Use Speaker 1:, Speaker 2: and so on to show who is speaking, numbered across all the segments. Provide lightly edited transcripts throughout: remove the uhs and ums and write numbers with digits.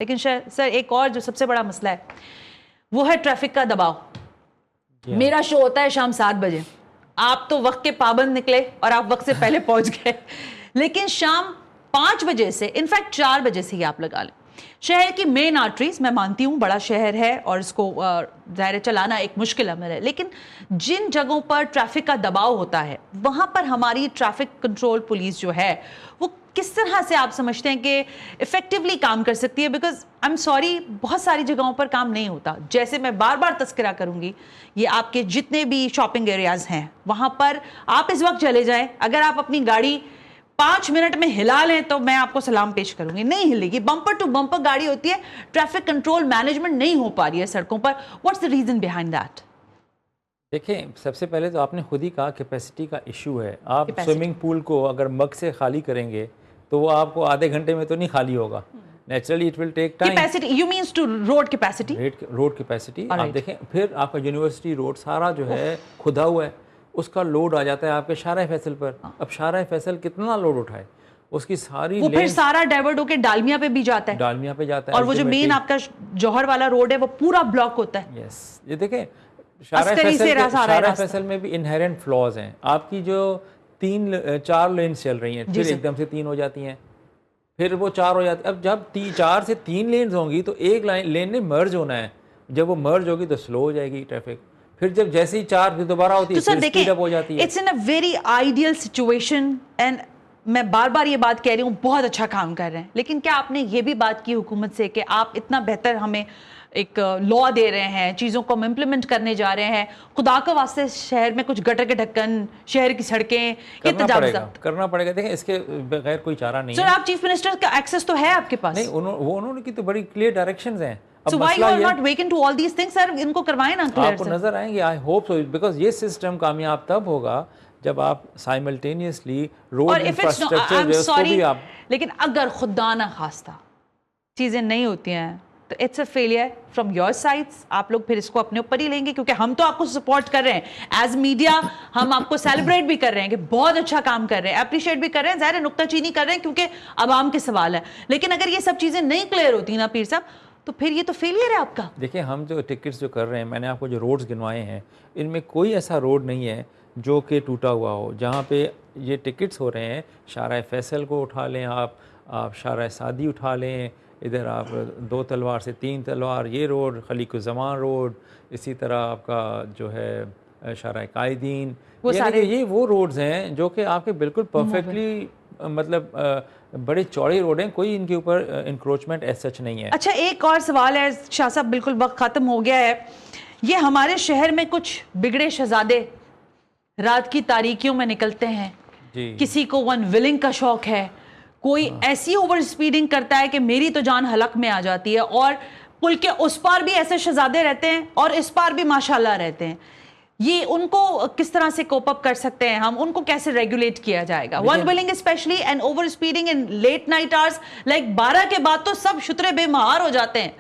Speaker 1: लेकिन सर एक और जो सबसे बड़ा मसला है वो है ट्रैफिक का दबाव। मेरा शो होता है शाम 7 बजे, आप तो वक्त के पाबंद निकले और आप वक्त से पहले पहुंच गए, लेकिन शाम 5 बजे से, इनफैक्ट 4 बजे से ही आप लगा लें, शहर की मेन आर्टरीज, मैं मानती हूं बड़ा शहर है और इसको ज़ाहिर चलाना एक मुश्किल अमल है, लेकिन जिन जगहों पर ट्रैफिक का दबाव होता है वहां पर हमारी ट्रैफिक कंट्रोल पुलिस जो है वो किस तरह से आप समझते हैं कि इफेक्टिवली काम कर सकती है? बिकॉज आई एम सॉरी, बहुत सारी जगहों पर काम नहीं होता। जैसे मैं बार बार तस्करा करूंगी, ये आपके जितने भी शॉपिंग एरियाज हैं वहां पर आप इस वक्त चले जाएं, अगर आप अपनी गाड़ी 5 मिनट में हिला लें तो मैं आपको सलाम पेश करूंगी, नहीं हिलेगी। बम्पर टू बम्पर गाड़ी होती है, ट्रैफिक कंट्रोल मैनेजमेंट नहीं हो पा रही है सड़कों पर। What's the reason behind that?
Speaker 2: देखिए, सबसे पहले तो आपने खुद ही कहा कैपेसिटी का इशू है। आप स्विमिंग पूल को अगर मग से खाली करेंगे तो वो आपको आधे घंटे में तो नहीं खाली होगा, naturally it will take time.
Speaker 1: Capacity you means to road capacity?
Speaker 2: Road capacity आप देखें, फिर आपका यूनिवर्सिटी रोड सारा जो है खुदा हुआ है, उसका लोड आ जाता है आपके शाहराह फैसल पर। अब शाहराह फैसल कितना लोड उठाए, उसकी सारी
Speaker 1: वो फिर सारा डाइवर्ट होकर डालमिया पे भी जाता है,
Speaker 2: डालमिया पे जाता है,
Speaker 1: और वो जो मेन आपका जौहर वाला रोड है वो पूरा ब्लॉक होता है।
Speaker 2: यस, ये देखें शाहराह फैसल में भी इनहेरेंट फ्लॉज हैं। आपकी जो 4 लेन्स चल रही हैं, फिर एकदम से 3 हो जाती हैं, फिर वो 4 हो जाती है। अब जब 4 से 3 लेन्स होंगी तो एक लेन ने मर्ज होना है, जब वो मर्ज होगी तो स्लो हो जाएगी ट्रैफिक। फिर जब जैसे ही 4 दोबारा होती है, फिर स्पीड अप हो जाती है।
Speaker 1: It's in a very ideal situation, and मैं बार बार ये बात कह रही हूँ, बहुत अच्छा काम कर रहे हैं, लेकिन क्या आपने ये भी बात की हुकूमत से कि आप इतना बेहतर हमें एक लॉ दे रहे हैं, चीज़ों को हम इम्प्लीमेंट करने जा रहे हैं, खुदा के वास्ते शहर में कुछ गटर के ढक्कन, शहर की सड़कें
Speaker 2: करना पड़ेगा। देखें, इसके बगैर कोई चारा नहीं
Speaker 1: है।
Speaker 2: आप
Speaker 1: चीफ मिनिस्टर का एक्सेस तो है आपके पास?
Speaker 2: नहीं, उन्होंने की तो बड़ी क्लियर डायरेक्शंस हैं।
Speaker 1: So why you are not waking to all these things, sir? इनको करवाएं ना क्लियर।
Speaker 2: आपको नजर आएंगे, आई होप सो, बिकॉज ये सिस्टम कामयाब तब होगा जब आप साइमल्टेनियसली रोड इंफ्रास्ट्रक्चर भी आप,
Speaker 1: लेकिन अगर खुदा ना खास्ता चीजें नहीं होती हैं तो it's a failure from your sides. आप लोग फिर इसको अपने ऊपर ही लेंगे, क्योंकि हम तो आपको सपोर्ट कर रहे हैं एज मीडिया, हम आपको सेलिब्रेट भी कर रहे हैं कि बहुत अच्छा काम कर रहे हैं, अप्रिशिएट भी कर रहे हैं, ज़ाहिर नुक्ताचीनी कर रहे हैं क्योंकि आवाम के सवाल है। लेकिन अगर ये सब चीज़ें नहीं क्लियर होती ना पीर साहब, तो फिर ये तो फेलियर है आपका।
Speaker 2: देखिए, हम जो टिकट्स जो कर रहे हैं, मैंने आपको जो रोड्स गिनवाए हैं, इनमें कोई ऐसा रोड नहीं है जो कि टूटा हुआ हो। जहाँ पे ये टिकट्स हो रहे हैं, शाहराह फैसल को उठा लें, आप शाहराह सादी उठा लें, इधर आप 2 तलवार से 3 तलवार ये रोड, खलीकुज़्ज़मान रोड, इसी तरह आपका जो है शाहराह कायदीन, ये वो रोड्स हैं जो कि आपके बिल्कुल परफेक्टली मतलब बड़े चौड़े रोड हैं, कोई इनके ऊपर इंक्रोचमेंट एज सच नहीं है।
Speaker 1: अच्छा, एक और सवाल है शाह साहब, बिल्कुल वक्त ख़त्म हो गया है। ये हमारे शहर में कुछ बिगड़े शहजादे रात की तारीकियों में निकलते हैं, किसी को वन व्हीलिंग का शौक है, कोई ऐसी ओवर स्पीडिंग करता है कि मेरी तो जान हलक में आ जाती है, और पुल के उस पार भी ऐसे शहजादे रहते हैं और इस पार भी माशाल्लाह रहते हैं। ये उनको किस तरह से कोप अप कर सकते हैं हम? उनको कैसे रेगुलेट किया जाएगा? One wheeling specially and over speeding in late night hours, like 12 के बाद तो सब शुतरे बेमहार हो जाते हैं।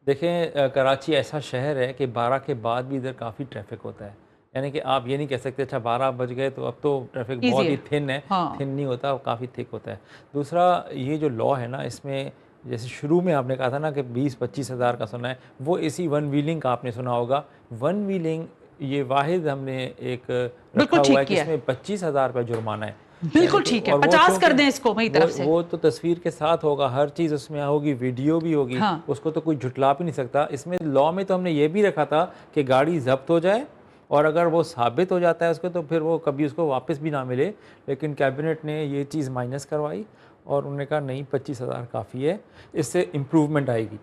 Speaker 2: देखें, कराची ऐसा शहर है कि 12 के बाद भी इधर काफ़ी ट्रैफिक होता है, यानी कि आप ये नहीं कह सकते अच्छा 12 बज गए तो अब तो ट्रैफिक बहुत ही थिन है। थिन नहीं होता, काफ़ी थिक होता है। दूसरा, ये जो लॉ है ना, इसमें जैसे शुरू में आपने कहा था ना कि 20-25 हज़ार का सुना है, वो इसी वन व्हीलिंग का आपने सुना होगा। वन व्हीलिंग ये वाहिद हमने एक रखा हुआ है कि इसमें 25,000 रुपये जुर्माना है।
Speaker 1: बिल्कुल ठीक है, 50 कर दें इसको मेरी तरफ से।
Speaker 2: वो तो तस्वीर के साथ होगा, हर चीज़ उसमें होगी, वीडियो भी होगी, उसको तो कोई झुटला भी नहीं सकता। इसमें लॉ में तो हमने ये भी रखा था कि गाड़ी जब्त हो जाए और अगर वो साबित हो जाता है उसको, तो फिर वो कभी उसको वापस भी ना मिले। लेकिन कैबिनेट ने ये चीज़ माइनस करवाई और उन्होंने कहा नहीं, 25,000 काफ़ी है, इससे इम्प्रूवमेंट आएगी।